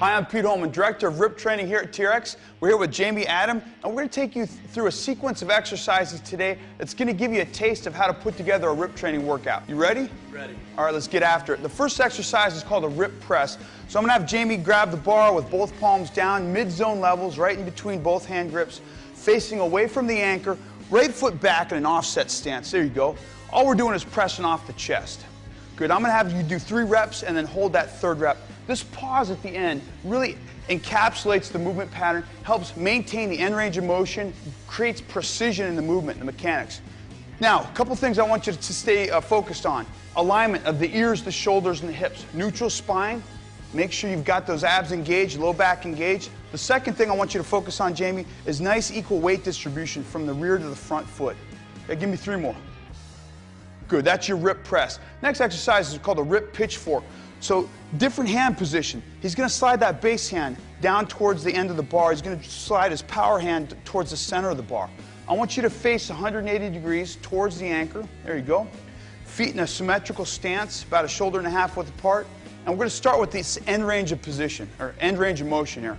Hi, I'm Pete Holman, Director of RIP Training here at TRX. We're here with Jamie Adam, and we're going to take you through a sequence of exercises today that's going to give you a taste of how to put together a RIP training workout. You ready? Ready. All right, let's get after it. The first exercise is called a RIP press. So I'm going to have Jamie grab the bar with both palms down, mid-zone levels, right in between both hand grips, facing away from the anchor, right foot back in an offset stance. There you go. All we're doing is pressing off the chest. Good. I'm going to have you do 3 reps and then hold that 3rd rep. This pause at the end really encapsulates the movement pattern, helps maintain the end range of motion, creates precision in the movement, the mechanics. Now, a couple things I want you to stay focused on. Alignment of the ears, the shoulders, and the hips. Neutral spine. Make sure you've got those abs engaged, low back engaged. The second thing I want you to focus on, Jamie, is nice equal weight distribution from the rear to the front foot. Okay, give me 3 more. Good, that's your RIP press. Next exercise is called a RIP Pitchfork. So, different hand position. He's going to slide that base hand down towards the end of the bar. He's going to slide his power hand towards the center of the bar. I want you to face 180 degrees towards the anchor. There you go. Feet in a symmetrical stance, about 1.5 shoulders width apart. And we're going to start with this end range of position, or end range of motion here.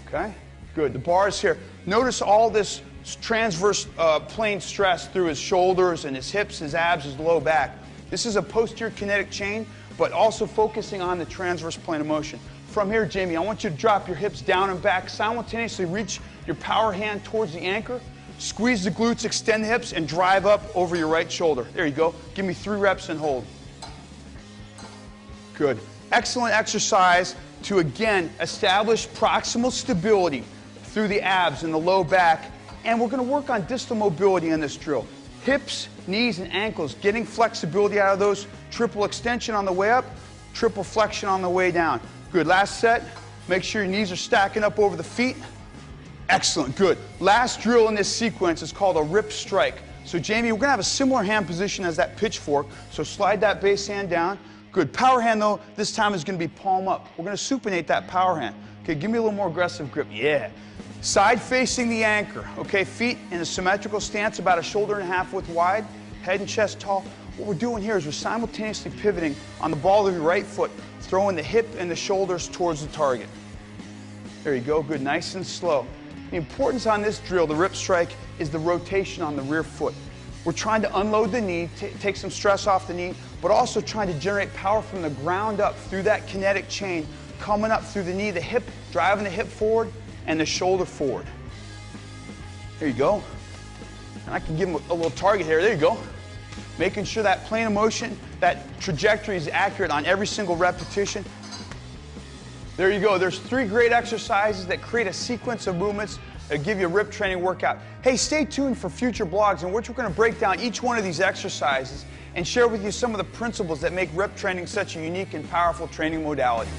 Okay? Good. The bar is here. Notice all this transverse plane stress through his shoulders and his hips, his abs, his low back. This is a posterior kinetic chain, but also focusing on the transverse plane of motion. From here, Jamie, I want you to drop your hips down and back, simultaneously reach your power hand towards the anchor, squeeze the glutes, extend the hips, and drive up over your right shoulder. There you go. Give me 3 reps and hold. Good. Excellent exercise to, again, establish proximal stability through the abs and the low back. And we're going to work on distal mobility in this drill. Hips, knees, and ankles, getting flexibility out of those. Triple extension on the way up, triple flexion on the way down. Good. Last set. Make sure your knees are stacking up over the feet. Excellent. Good. Last drill in this sequence is called a RIP strike. So, Jamie, we're going to have a similar hand position as that pitchfork. So slide that base hand down. Good. Power hand, though, this time is going to be palm up. We're going to supinate that power hand. Okay, give me a little more aggressive grip. Yeah. Side facing the anchor. Okay, feet in a symmetrical stance, about 1.5 shoulders width wide, head and chest tall. What we're doing here is we're simultaneously pivoting on the ball of your right foot, throwing the hip and the shoulders towards the target. There you go. Good. Nice and slow. The importance on this drill, the RIP strike, is the rotation on the rear foot. We're trying to unload the knee, take some stress off the knee, but also trying to generate power from the ground up through that kinetic chain, coming up through the knee, the hip, driving the hip forward, and the shoulder forward. There you go. And I can give him a little target here. There you go. Making sure that plane of motion, that trajectory is accurate on every single repetition. There you go. There's 3 great exercises that create a sequence of movements that give you a RIP training workout. Hey, stay tuned for future blogs in which we're going to break down each one of these exercises and share with you some of the principles that make RIP training such a unique and powerful training modality.